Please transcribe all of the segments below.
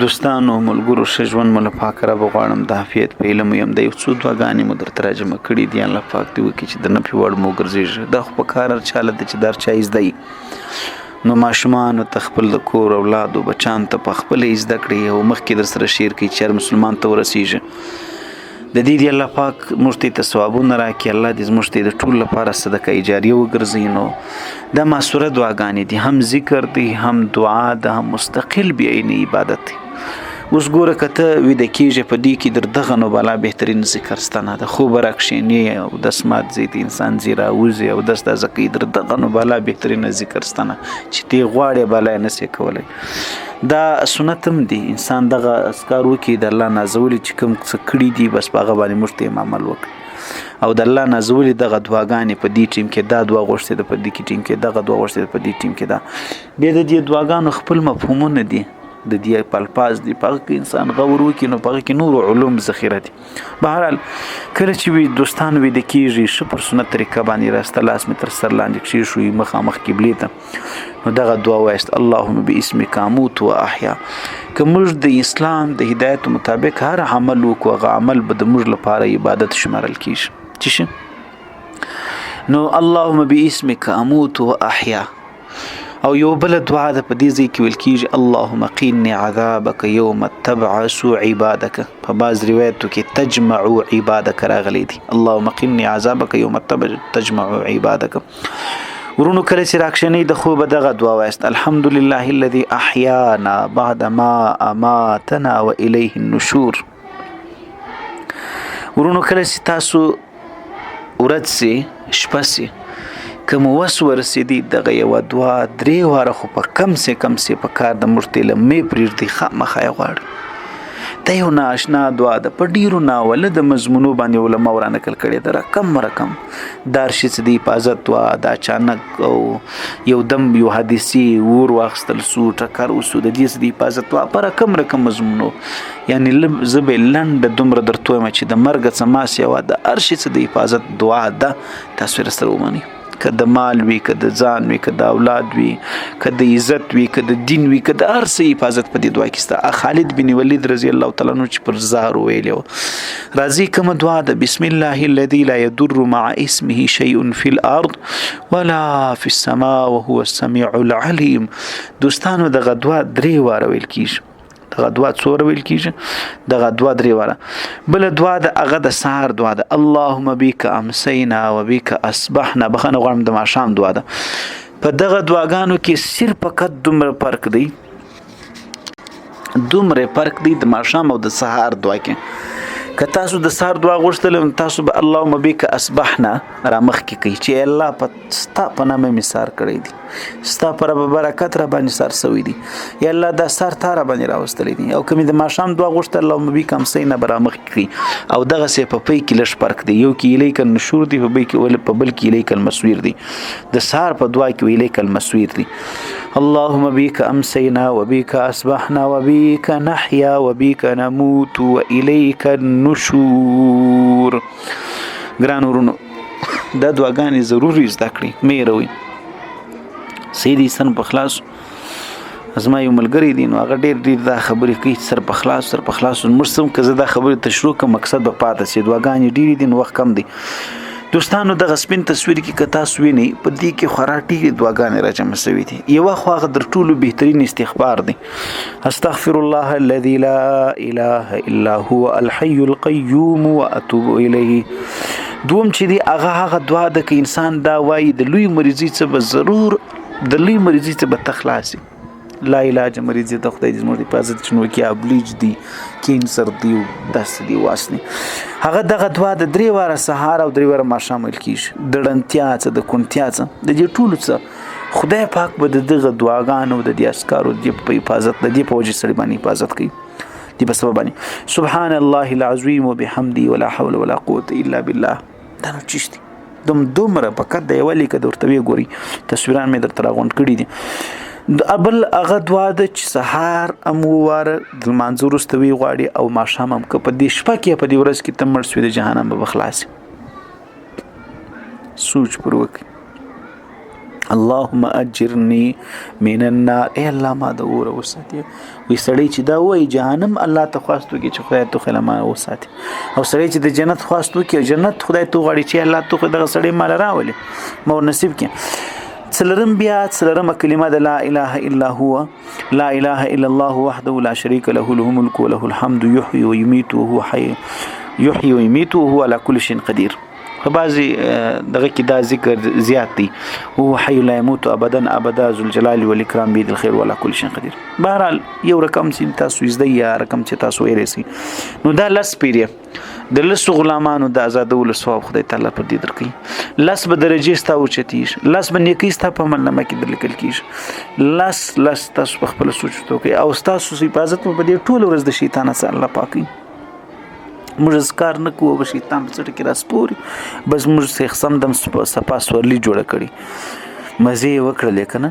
دوستانو ملګرو ښه ژوند مو له پاک ربه غواړم د عافیت په علم یم د یو څو دعاګانې مو درته راجمع کړي دي الله پاک دې وکړي چې د نفع وړ مو وګرځېږي دا خو په کار هر چا له ده چې دا هر چا یې زده وي نو ماشومانو ته خپل د کور اولادو بچیانو ته په خپله یې زده کړي او مخکې در سره شیر کړي چې هر مسلمان ته ورسېږي د دې دی الله پاک موږ ته ثوابونه راکړي الله دې زموږ ته د ټولو لپاره صدقه جاریه وګرځوي نو دا معصوره دعاګانې دي هم ذکر دی هم دعا ده هم مستقل بعین عبادت دی اوس ګوره که ته ویده کېږې په دې کې در دغه نو بالا بهترین ذکر سته نه ده خوبه راکښېنې او دس مات ځای ته انسان ځي راوځي او دس تازه کوي در دغه نو بالا بهترینه ذکر سته نه چې ته یې غواړې بالا یې نسې کولی دا سنت هم دی انسان دغه اذکار وکړي د الله نازولي چې کوم څه کړي دي بس په هغه باندې موږ ته یې عمل وکړي او د الله نازولي دغه دعاګانې په دې ټیم کې دا دعا غوښتې ده په دې ټیم کې دغه دعا غوښتې ده په دې ټیم کې دا بیا د دې دعاګانو خپل مفهومونه دي د دې الفاظ دي په هغه کې انسان غور وکړي نو په هغه کې نور علوم ذخیره دي بهرحال کله چې وي دوستان ویده کېږي ښه پر سنت طریقه باندې راسته لاس مې تر سر لاندې کښېښوي مخامخ قبلې ته نو دغه دعا وایست اللهم باسمک اموت و احیا که موږ د اسلام د هدایت مطابق هر عمل وکړو هغه عمل به د موږ لپاره عبادت شمارل کېږي چې نو اللهم باسمک اموت و احیا او یو بل دعا ده په دې ځای کې ویل کېږي اللهم قیني عذابک یوم تبعث عبادک په بعض روایتو کې تجمع عبادک راغلی دي اللهم قیني عذابک یوم تجمع عبادک ورونو کله چې راکښېنئ د خوبه دغه دعا وایست الحمدلله الذي احیانا بعد ما اماتنا و الیه النشور ورونو کله چې تاسو ورځ سي شپه سي که مو وس ورسېدي دغه یوه دعا 3 واره خو په کم سې په کار د موږ ته لمې پرېږدي خامخا یې غواړي دا یو نااشنا دعا ده په ډېرو ناوله د مضمونو باندې علماو رانقل کړې ده رقم دا هرشي څه د حفاظت دعا د اچانک او یو دم یو حادثې اور واخیستل سو ټکر وسو د دې څه د حفاظت دعا په رقم مضمونو یعنې زه به یې لنډه دومره درته وایم چې د مرګه څه ما سیوا د هر شي څه د حفاظت دعا ده تاسو یې راسره ومنئ که د مال وي که د ځان وي که د اولاد وي که د عزت وي که د دین وي که د هر څه حفاظت په دې دعا کې سته خالد بن ولید رضی الله تعالی عنه چې پر زهر ویلی و راځي کومه دعا ده بسم الله الذي لا يضر مع اسمه شيء في الارض ولا في السماء وهو السميع العليم دوستانو دغه دعا 3 واره ویل کېږي دغه دعا څوره ویل کېږي دغه دعا 3 واره بل دعا د هغه د سهار دعا ده اللهم بك امسینا و بك اصبحنا بخنه غواړم د ماښام دعا ده په دغه دعاګانو کې صرف فقط دومره فرق دی د ماښام او د سهار دعا کې که تاسو د سهار دعا غوښتل تاسو به اللهم بك اصبحنا را مخکې کوي چې الله ستا په نامه مې سهار کړی دی ستا پر برکت را باندې سهار سوی دی یا الله دا سهار تا را باندې راوستلی دی او که مې د ماښام دعا غوښتل اللهم بك امسینا به را مخکې کوي او دغسې په پی کې لږ فرق دی یو کې الیک النشور دی په بل کې الیک المصویر دی د سهار په دعا کې الیک المصویر دی اللهم بك امسینا وبك اصبحنا وبك نحيا وبك نموت واليك النشور ګران ورونو دا دعاګانې ضروري زده کړئ مې هېروئ سیدي سر په خلاص زما یو ملګری دی نو هغه ډېر دا خبرې کوي سر په خلاص موږ سم که زه دا خبرې تشروع کړم مقصد به پاتې سي دعاګانې ډېرې دي نو وخت کم دی دوستانو دغه سپین تصویر کې که تاسو وینئ په دې کې خورا ډېرې دعاګانې راجمع شوي دي یوه خو هغه در ټولو بهترین استغفار دی استغفر الله الذي لا اله الا هو الحي القيوم واتوب الیه دوم چې دی هغه دعا ده که انسان دا وایي د لوی مریضۍ څه به ضرور د لوی مریضۍ څه به تخلاصي لا علاج مریض د خدای دې زموږ حفاظت شنو کې ابلیج دی کینسر دی داس دی واسنی هغه دغه دعا د 3 واره سهار او 3 واره ماښام ویل کېږي د ړندتیا څه د کونتیا څه د دې ټولو څه خدای پاک به د دغه دعاګانو د دې اسکارو د په حفاظت د دې په وجه سړي باندې حفاظت کوي دې په سبب باندې سبحان الله العظیم وبحمده ولا حول ولا قوه الا بالله دا نو چشتي دومره فقط د یو لیک د ورتوي ګوري تصویران مې درته راغونډ کړي دي بل هغه دعا ده چې سهار واره د لمانځه وروسته وی غواړي او ماښام هم که په دې شپه کې په دې ورځ کې ته مړ شوې د جهنم به خلاص سوچ پر وکړي اللهم اجرني من النار، ای الله ما د اور وساتي. وي سړی چې دا وای جهنم الله ته خواستو کې چې خدای ته خلما وساتي، او سړی چې د جنت خواستو کې جنت خدای ته غواړي چې الله ته دغه سړی مال راولي مو نصیب کې. څلرم بیا څلرم کلمه د لا اله الا هو، لا اله الا الله وحده لا شريك له له الملك وله الحمد يحيي ويميت وهو حي، يحيي ويميت وهو على كل شيء قدير. بعضی دغه کې دا ذکر زیات دی، هو حي لا يموت ابدا ابدا ذو الجلال والاكرام بيد الخير ولا كل شيء قدير. بهرحال یو رقم چې تاسو زده یا رقم چې تاسو ورسي نو دا لاس پیری د لسو غلامانو د آزادولو ثواب خدای تعالی پر دې درکړي. لاس به درجه ستا اوچتیش، لاس به نیکی ستا په عملنامه کې درلیکل کیږي. لاس تاسو په خپل سوچ وکړئ او تاسو حفاظت په دې ټول ورځ د شیطان څخه الله پاکي. موږ ذکر نه کوو به شیطان په څټ کې راسپوري، بس موږ سیخ سم دم سپا سورلی جوړه کړي مزه وکړه لیکنه.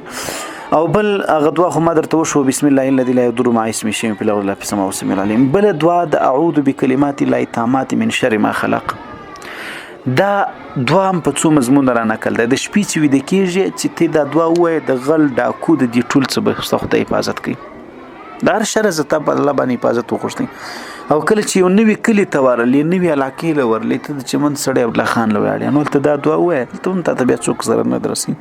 او بل هغه دعا خو ما درته وشو، بسم الله الذي لا يضر مع اسمه شيء في الارض ولا في السماء والسميع العليم. بل دعا د اعوذ بكلمات الله التامات من شر ما خلق. دا دعا په څو مضمون را نقل ده. د شپې چې ویده کېږي چې ته دا دعا ووایې د غل ډاکو د دې ټول څه به خدای حفاظت کوي، د هر شر زه ته په الله باندې حفاظت وغوښتئ. او کله چې یو نوی کلی ته ورلې نوی علاقې له ورلې ته د چمن سړی عبدالله خان له ولاړې نو ته دا دعا ووایې ته هم ته بیا څوک ضرر نه درسي.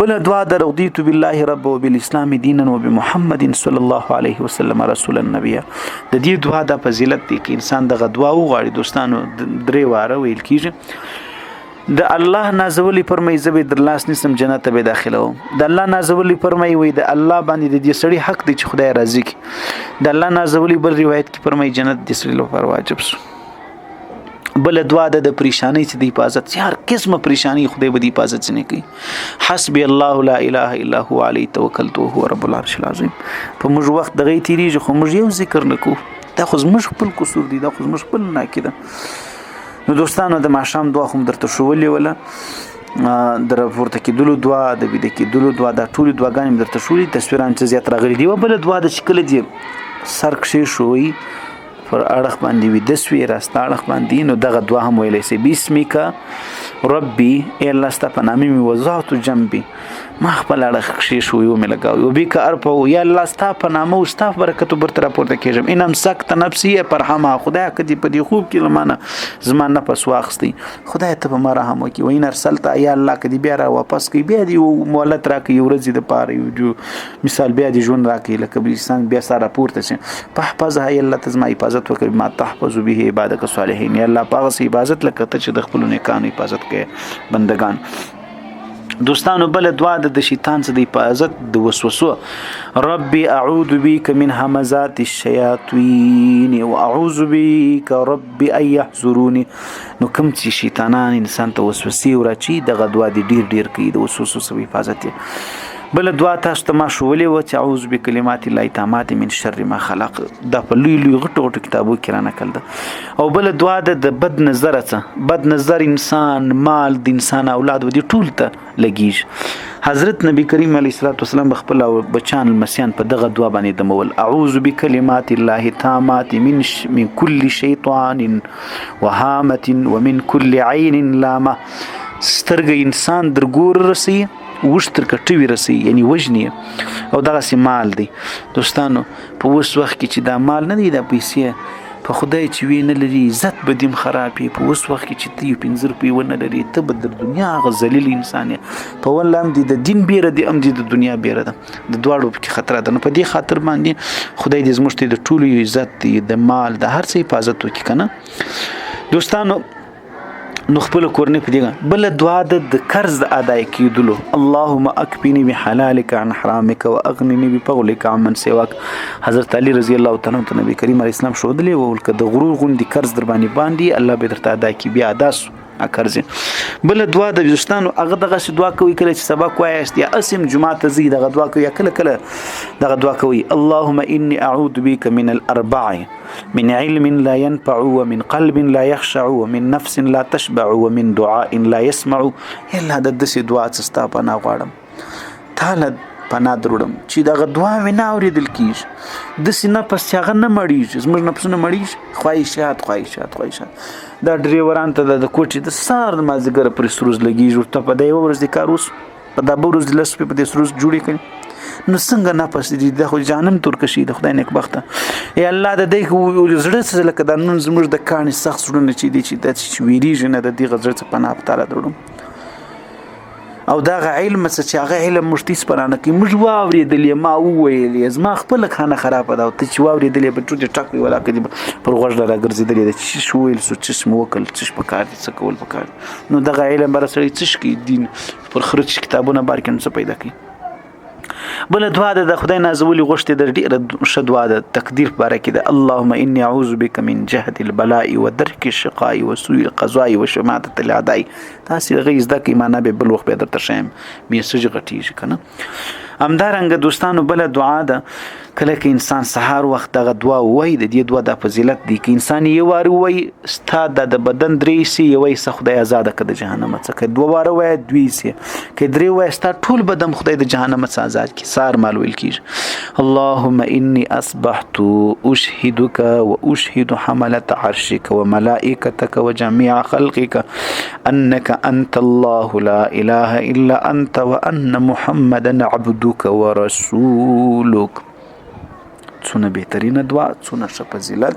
بله دعا د رضیت بالله رب وبالاسلام دینا وبمحمد صلی الله علیه وسلم رسول النبی. د دې دعا د فضیلت دی چې انسان دغه دعا وغواړي دوستانو درې واره ویل کیږي. د الله نازولی فرمای زبې در لاس نسم جنت به داخله وم. د الله نازولی فرمای وي د الله باندې د دې سړي حق دی چې خدای راضي کی. د الله نازولی بل روایت کې فرمای جنت د سړي لپاره واجب سو. بل دعا د پریشانی چې د حفاظت هر قسمه پریشانی خدای به د حفاظت نه کوي. حسبي الله لا اله الا هو عليه توکلت وهو رب العرش العظیم. په موږ وخت دغه تیریږي خو موږ یو ذکر نکو، دا خو موږ خپل قصور دي، دا خو موږ خپل ناکیده. نو دوستانو د ماښام دعا خو درته شولې ولا در پورته کېدلو دعا د بيد کېدلو دعا د ټولو دعاګانې درته شولې تصویران چې زیات راغلي دی. بل دعا د شکل دی سر کښې شوی پر اړخ باندې وي د سوي راسته اړخ باندې، نو دغه دعا هم ویلی سي بسمک ربي ای الله ستا په نامې مې وضعت جنبي، ما خپل اړخ کښې شوی ومې لګاوی وبیک ارفعو، یا الله ستا په نامه او ستا په برکتو برته راپورته کېږم. ان امسکت نفسي فرحمها، خدای که دې په دې خوب کې له مانه زما نفس واخیستی خدای ته به ما رحم وکړي. وین ارسلت یا الله که دې بیا را واپس کړي، بیا دې مهلت راکړي یو ورځې دپاره، یو مثال بیا دې ژوند راکړي لکه بلستان بیا ستا راپورته شي. فاحفظها یا الله ته زما حفاظت وکړي ما تحفظ به عبادک الصالحین، یا الله په هغسې حفاظت لکه ته چې د خپلو نیکانو حفاظت کوې بندگان. دوستانو بل دعا د شیطان څخه د حفاظت د وسوسو، ربي اعوذ بك من همزات الشياطين واعوذ بك ربي ان يحضرون. نو کوم چې شیطانان انسان ته وسوسې ورچی دغه دعا د ډیر کوي د وسوسو څخه حفاظت. بل دعا تاسو ته ما شولې و چې اعوذ بکلمات الله التامات من شر ما خلق، دا په لوی غټو کتابو کې را نقل ده. او بل دعا د بد نظر څخه، بد نظر انسان مال د انسان اولاد ودي ټول ته لګیږي. حضرت نبی کریم علیه الصلاه والسلام خپل بچان المسیان په دغه دعا باندې دمول، اعوذ بکلمات الله التامات من كل شیطان وهامه ومن كل عين لامه. سترګ انسان درګور رسي، وشتر کټوي رسي یعنی وجنی، او دغه سي مال دی. دوستانو په اوس وخت کې چې دا مال نه دی د پیسې په خدای چې وی نه لري عزت به دیم خرابې. په اوس وخت کې چې تی 15 روپۍ ونه لري ته به د دنیا هغه ذلیل انسان یې. په ول هم د دین بیره دی هم د دنیا بیره ده، د دواړو کې خطر ده. نو په دې خاطر باندې خدای دې زموږ د ټولو عزت دی، د مال د هر څه حفاظت وکړي کنه دوستانو. نو خپل کورنۍ په دیګه بل دعا د قرض د ادای کېدلو، اللهم اکفنی بحلالک عن حرامک واغننی بفضلک عمن سواک. حضرت علی رضی الله تعالی عنہ نبی کریم علیه السلام شو دلی ول ک د غرور غوندي قرض در باندې الله به درته ادا کی بیا ادا اکرز. بل دعا د دوستانو هغه دغه دعا کوي کله چې سبق وایست یا اسم جمعه ته زی دغه دعا کوي کله دغه دعا کوي، اللهم انی اعوذ بک من الاربع، من علم لا ينفع ومن قلب لا يخشع ومن نفس لا تشبع ومن دعاء لا يسمع. الا د دې دعا څخه پناه غواړم، تعالی پناه درودم چې دغه دعا وینا اوریدل کیږي د سینه پس هغه نه مړیږي، زموږ نفسونه مړیږي، خواهشات دا ډریوران ته د کوټې د سار د مازیګر پر سروز لګیږي ته په دې ورځ د کار اوس په دا به ورځ لس په دې سروز جوړې کړي نو څنګه نفس دي د خو جانم ترکشي د خدای نیک بخته ای الله د دې زړه څه لکه د نن زموږ د کاني سخت سړونه چې دي چې د ویریږي نه د دې غزړه څخه پناه تعالی درو او دا علم چې هغه علم مشتیس پرانه کی موږ واورېدلې ما وویلې زما خپل خانه خراب ده او ته چې واورېدلې په ټوټه ټاک وی ولا کړي پر غوږ لاره ګرځېدلې د چې شو ویل سو چې مو وکړ چې په کار دي څه کول پکار نو دا علم بر سره څه کی دین پر خرج کتابونه بار کې څه پیدا کی بل دعا د خدای نازولي غوښتي د ډیره شدوا د تقدیر باره کې د اللهم اني اعوذ بك من جهد البلاء ودرك الشقاء وسوء القضاء وشماتة الاعداء تاسو غیز د کی معنا به بل وخت به درته شم میسج غټیږي کنه همدارنګه دوستانو بل دعا ده کله کې انسان سحر وخت دغه دعا وای د دې دعا د فضیلت دی کې انسان یو وار وای ستاد د بدن درې سي وای څه خدای آزاد کړه جهنم څخه دوه وار وای دوی سي کې درې وای ستاد ټول بدن خدای د جهنم څخه آزاد کی سار مال ویل کیږي اللهم اني اصبحت اشهدك واشهد حملة عرشك وملائكتك وجميع خلقك انك انت الله لا اله الا انت وان محمدا عبدك ورسولك څونه بهترینه دعا څونه ښه فضیلت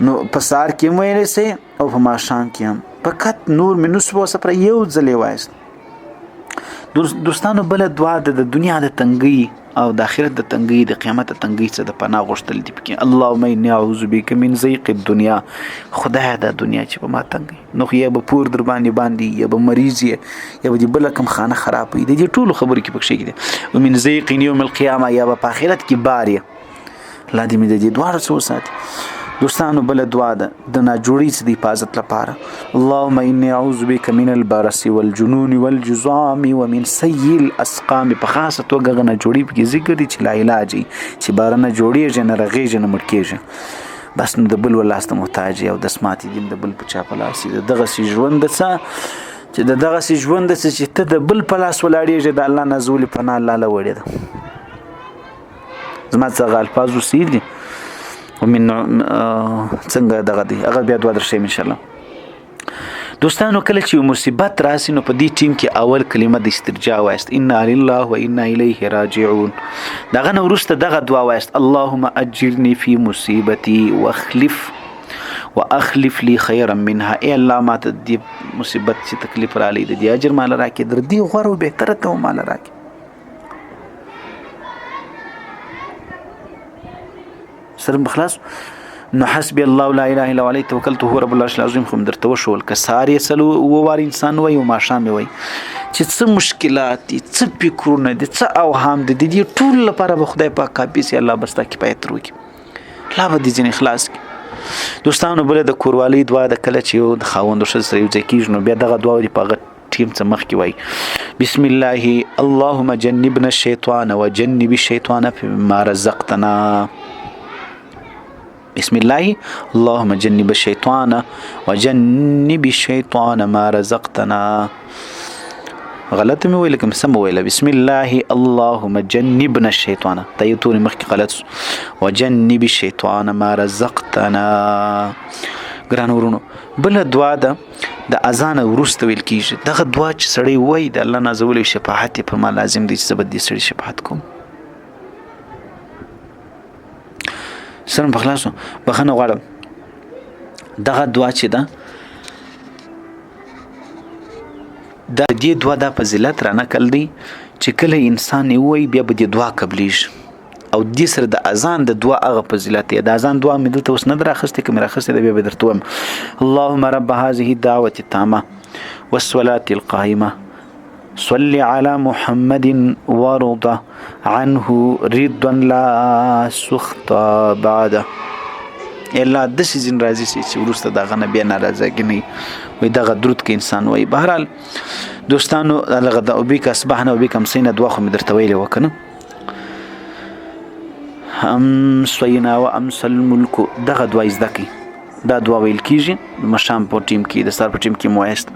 نو په سار کې مو یې سي او په ماښام کې هم فقط نور منوس وو سره یو ځلې وایست دوستانو بل دعا د دنیا د تنګي او د آخرت د تنګي د قیامت د تنګي څخه د پناه غوښتل دي پکې اللهم اني اعوذ بك من ضيق الدنيا خدای د دنیا چې په ما تنګي نو یا به پور در باندې یا به مریض یا به بل کم خانه خراب وي د دې ټولو خبرې کې پکې کېږي او من ضيق يوم القيامه یا به په آخرت کې باري لا دې مې د دې دوه څه وساتي دوستانو بل دعا ده د ناجوړي د حفاظت لپاره اللهم اني اعوذ بك من البرص والجنون والجذام ومن سيء الاسقام په خاصه توګه ناجوړي په ذکر دي چې لا علاج چې بارنه جوړي جن رغې جن مړکېږي بس نو د بل ولاسته محتاج او د سماتي دین د بل په چا پلاسي دغه سي ژوند ده چې دغه سي ژوند ده چې ته د بل پلاس ولاړېږي د الله نزول پناه الله لوړي ده زما څنګه الفاظ وسیل دي ومن څنګه دغه دی هغه بیا دوه درشم ان شاء الله دوستانو کله چې مصیبت راسي نو په دې ټیم کې اول کلمه د استرجاع وایست انا لله و انا الیه راجعون دغه نو ورسته دغه دعا وایست اللهم اجرني في مصیبتي واخلف لي خيرا منها اي الله ما ته دې مصیبت چې تکلیف را لید دي اجر مال راکې در دې غوړو به تر ته مال راکې سره مخلاص نو حسبي الله لا اله الا هو عليه توکلت هو رب العرش العظیم خو درته وشول کساری سلو ووار انسان وای او ما شام وای چې څه مشکلات دي څه فکرونه دي څه اوهام دي د ټول لپاره به خدای پاک کافي سي الله بس تا کفایت وکړي لا به دي ځین اخلاص دوستانو بل د کوروالي دعا د کله چې د خاوند سره سره یو ځکیږي نو بیا دغه دعا لري په ټیم څخه مخ کی وای بسم الله اللهم جنبنا الشیطان وجنب الشیطان فيما رزقتنا بسم الله اللهم جنب الشيطان وجنب الشيطان ما رزقتنا غلط مې ویل کوم سم ویل بسم الله اللهم جنبنا الشيطان تایتون مخکې غلط وجنب الشيطان ما رزقتنا ګران ورونو بل دعا ده د اذان ورسته ویل کیږي دغه دعا چې سړی وای د الله نازول شفاعت پر ما لازم دي چې زبد دي سړی شفاعت کوم سره بخلاصو بخنه غواړم دغه دعا چې ده د دې دعا د فضیلت را نقل دی چې کله انسان وای بیا به د دعا قبلېږي او دې سره د اذان د دعا هغه فضیلت دی د اذان دعا مې دلته اوس نه راخسته کوم راخسته بیا به درته وایم اللهم رب هذه الدعوه التامه والصلاه القائمه صل على محمد ورضى عنه رضا لا سخط بعده الا د سيزن راځي چې ورسته دغه نه بیا ناراضه گني وي دغه درود کې انسان وي بهرال دوستانو دغه د وبک اصبحنا وبک امسینا دوا خو مدرته ویل وکنه سوینا و امسل الملك دغه دوا زدکی دا دعا ویل کیږي مشام په ټیم کې د سر په ټیم کې موایست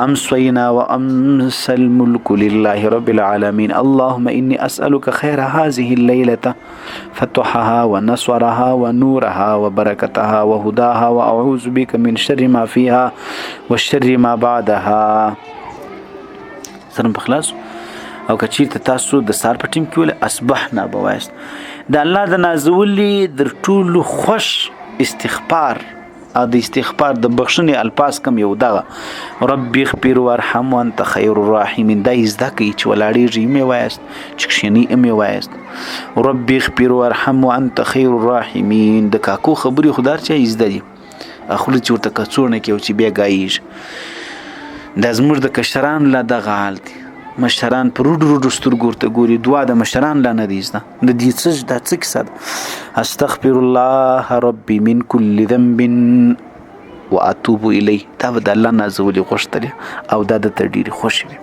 ام سوینا و امسل الملك لله رب العالمين اللهم اني اسالك خير هذه الليله فتحها ونصرها ونورها وبركتها وهداها واعوذ بك من شر ما فيها والشر ما بعدها سر په خلاص او که چیرته تاسو د سار په ټیم کې ویل اصبحنا به وایست د الله د نازولي در ټولو خوش استغفار او د استغفار د بخښنې الفاظ کم یو دغه ربي اغفر وارحم وانت خیر الراحمین دا زده کوي چې ولاړېږي مې وایست چې کښېني مې وایست ربي اغفر وارحم وانت خیر الراحمین د کاکو خبرې خو دار چې زده دي خوله چې ورته کڅوړنه کوي چې بیا ګایېږي دا زموږ د کشرانو لا دغه حال دی مشران په روډو سترګو ورته ګوري دعا د مشران لا نه دي زده د دې څه دا څه کیسه ده استغفر الله ربي من كل ذنب واتوب الیه دا به د الله نازولي غوښتلې او دا د ته ډېرې خوښې وي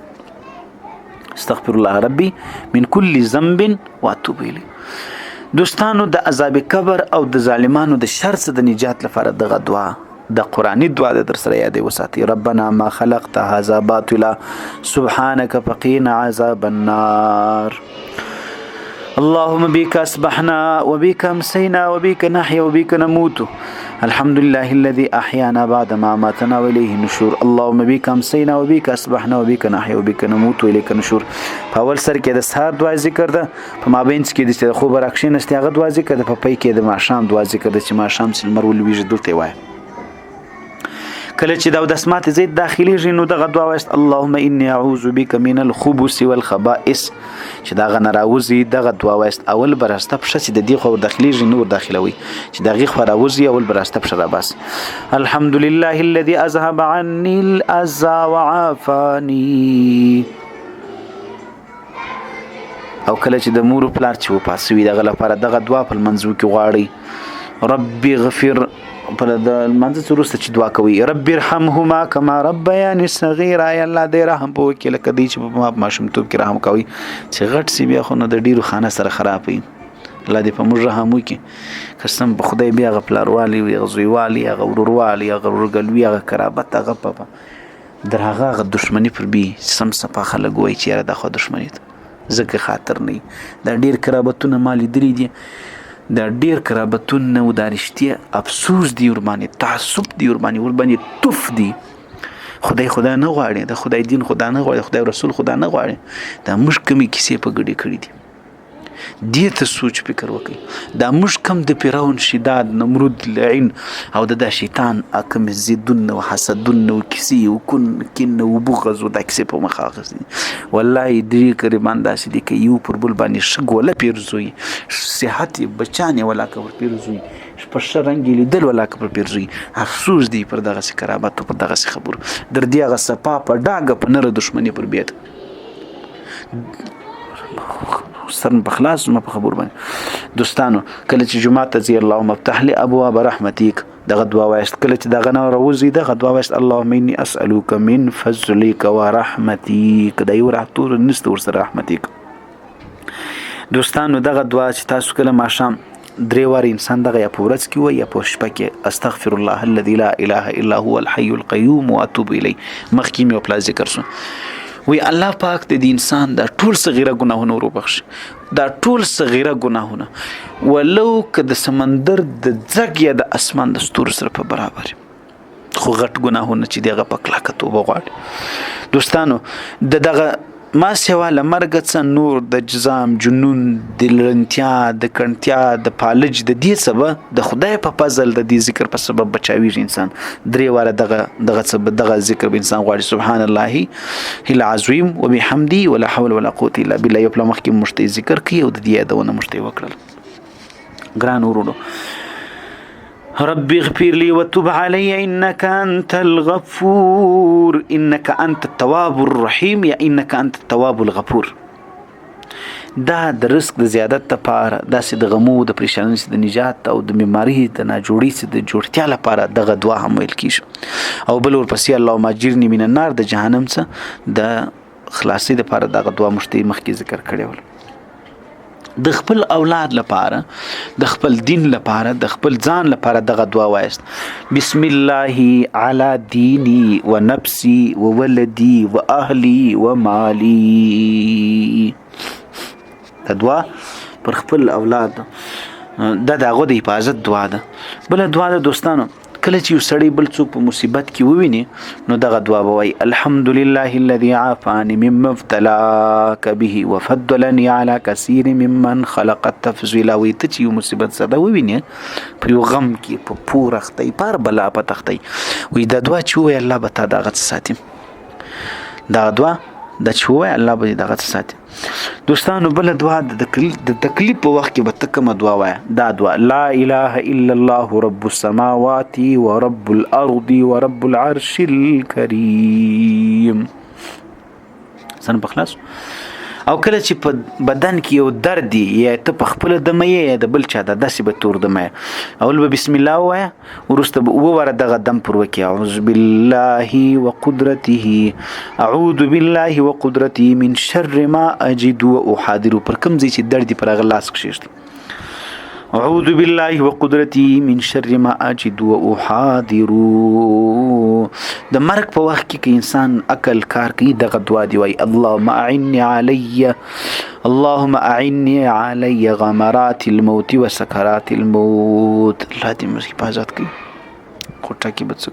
استغفر الله ربي من كل ذنب واتوب الیه دوستانو د عذاب قبر او د ظالمانو د شر څخه د نجات لپاره دغه دعا د قرآنی دعا د در سره یادې وساتي ربنا ما خلقت هذا باطلا سبحانك فقنا عذاب النار اللهم بك أصبحنا وبك أمسينا وبك نحيا وبك نموت الحمد لله الذي أحيانا بعد ما أماتنا وإليه النشور اللهم بك أمسينا وبك أصبحنا وبك نحيا وبك نموت وإليك النشور په اول سر کې د سهار دعا ذکر ده په مابینځ کې د خوب راکښېنستې هغه دعا ذکر ده په پای کې د ماښام دعا ذکر ده چې ماښام چې لمر ولویږي دلته یې وایه کله چې د اودس ماتې زید داخليږي نو دغه دعا وایست اللهم اني اعوذ بك من الخبث والخبائث چې دغه نه راوځي دغه دعا وایست اول براسته پښه چې د دې خو داخليږي نور داخلوي چې دغه خو راوځي اول براسته پښه را بس الحمد لله الذي اذهب عني الاذى وعافاني او کله چې د مور پلار چې وپاسوي دغه لپاره دغه دعا په منځو کې غواړي ربي غفر پر د منځ وروسته چې دعا کوي رب ارحمهما کما ربياني صغيرا یا الله دې رحم وکړي لکه دې چې په ماشومتوب کې رحم کوي چې غټ سی بیا خو نه د ډیرو خانه سره خرابوي الله دې په موږ رحم وکړي قسم په خدای بیا غپلاروالي وي غزویوالي هغه وروروالي هغه ورګلوي هغه قرابت هغه په در هغه دښمنی پر بي سم صفه خلک وای چې دا خو دښمنی زکه خاطر نه دا ډیر قرابتونه مالي دري دي دا ډیر قرابتونه و دا رښتیا افسوس دی ورباندې تعصب دی ورباندې توف دی خدای نه غواړي د خدای دین خدا نه غواړي خدای رسول خدا نه غواړي دا موږ کمی کیسې په ګډې کړې دي دې ته سوچ فکر وکړي دا موږ کم د فرعون شداد نمرود لعین او د شیطان اکم زیدون او حسدون او کیسې او کین او بغض او د کیسې په مخاغز والله دې قربان داسې دي کې یو پر بل باندې شګ ولا پیرزوي صحت بچانه ولا کور پیرزوي په شرنګ لیدل ولا کور پیرزوي افسوس دی پر دغه کرامت پر دغه خبر در دې هغه صفا په ډاګه په نره دښمنی پر بیت سر په خلاص ما په خبر باندې دوستانو کله چې جمعه ته زی اللهم افتح لي ابواب رحمتك دغه دعا وایست کله چې دغه نه راوځي دغه دعا وایست اللهم اني اسالك من فضلك ورحمتك دا یو راتور نست ور سره رحمتك دوستانو دغه دعا چې تاسو کله ماشام درې وار انسان دغه یا پورس کی وي یا په شپه کې استغفر الله الذي لا اله الا هو الحي القيوم واتوب اليه مخکې مې په ذکر شو وی الله پاک د انسان دا ټول صغیره ګناهونه وروبخښي دا ټول صغیره ګناهونه ولو که د سمندر د ځګ یا د اسمان د ستورو سره په برابر خو غټ ګناهونه چې دغه په کلکه توبه غواړي دوستانو دغه ما سوا لمرګ څه نور د جزام جنون د لرنتیا د کڼتیا د پالج د دې سبب د خدای په فضل د دې ذکر په سبب بچاوي انسان درې واره دغه سبب دغه ذکر به انسان غواړي سبحان الله العظیم وبحمدی ولا حول ولا قوه الا بالله یو پلمخ کې مشته ذکر کوي او د دې دونه مشته وکړل ګران ورونو رب اغفر لي وتب علي انك انت الغفور انك انت التواب الرحيم یا انك انت التواب الغفور دا د رزق د زیادت لپاره دا سي د غمو د پریشانۍ د نجات او د بیماری د ناجوړۍ سي د جوړتیا لپاره دغه دعا هم ویل کیږي او بل ورپسې اللهم اجرني من النار د جهنم څخه د خلاصي لپاره دغه دعا مشته مخکې ذکر کړی ول د خپل اولاد لپاره د خپل دین لپاره د خپل ځان لپاره دغه دعا وایست بسم الله علی دینی و نفسی و ولدی و اهلی و مالی دا دعا پر خپل اولاد دا دغه د حفاظت دعا ده بل دعا ده دوستانو کله چې یو سړی بل څوک په مصیبت کې وویني نو دغه دعا به وایي الحمدلله الذي عافاني مما ابتلاك به وفضلني على كثير ممن خلق تفضيلا. وي ته چې یو مصیبت زده وویني په یو غم کې په پور اختی پر بلا په تختی وي دا دعا چې وایي الله به تا دغه ساتي دا دعا د چوي الله به دغه ساتي. دوستانو بل دعا د تکلیف په وخت کې به تکم دعا وای دا دعا لا اله الا الله رب السماوات ورب الارض ورب العرش الكريم. سن بخلاص او کله چې په بدن کې یو درد یا ته په خپل دمه یا د بل چا د داسې به تور دمه اول به بسم الله وای ورسته به وره دغه دم پر وکي اعوذ بالله وقدرته اعوذ بالله وقدرته من شر ما اجد واحاذر پر کوم ځای چې درد پر غلاس کښېشت اعوذ بالله وقدرته من شر ما اجد واحاذر. د مرګ په وخت کې انسان عقل کار کوي دغه دعا دی وای اللهم اعني علي غمرات الموت وسكرات الموت. الله دې موږ حفاظت کوي کوټه کې بچو.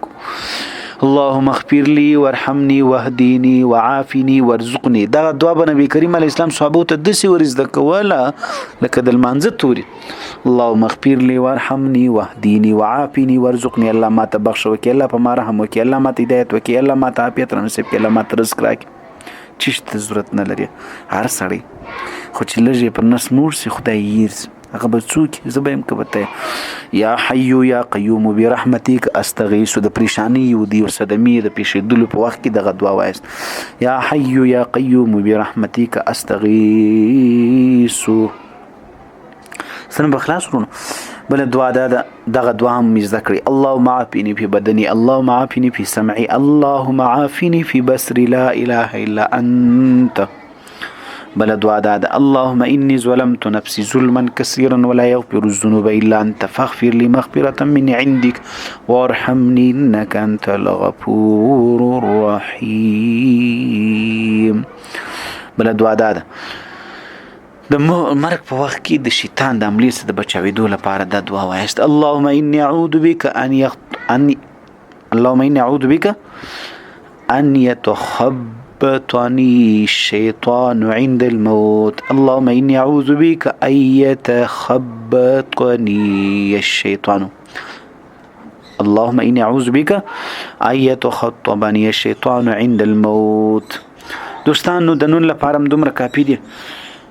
اللهم اغفر لي وارحمني واهديني وعافني وارزقني. دا دعا به نبی کریم علیه السلام صحابه ته دسی ورزده کوله لکه د لمانځه توري اللهم اغفر لي وارحمني واهديني وعافني وارزقني. الله ما ته بخښ وکي الله په ما رحم وکي الله ما ته هدایت وکي الله ما ته عافیت نصیب کړي الله ما ته رزق راکړي چشته ضرورت نه لري هر سړی خو چې لږه پر نس نور سي خدای یې هغه به څوک زبایم کبته یا حي یا قیوم برحمتک استغیث. د پریشانی یو دی صدمې د پیښېدلو په وخت کې دغه دعا وایست یا حي یا قیوم برحمتک استغیث. سن بخلاص ورونو بل دعا دغه دعا هم زده کړئ اللهم عافني في بدني اللهم عافني في سمعي اللهم عافني في بصري لا اله الا انت. بل دعا اللهم اني ظلمت نفسي ظلما كثيرا ولا يغفر الذنوب الا انت فاغفر لي مغفرة من عندك وارحمني انك انت الغفور الرحيم. بل دعا د مرګ په وخت کې د شیطان د عملې څخه د بچاوېدو لپاره دا دعا وایست اللهم اني اعوذ بك ان يتخبطني الشيطان عند الموت. اللهم اني اعوذ بك ان يتخبطني الشيطان اللهم اني اعوذ بك ان يتخطبني الشيطان عند الموت. دوستانو د نن لپاره دومره کافي دي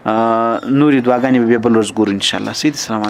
نوري دعاګانې به بل ورځ ګورو ان شاء الله. سید السلام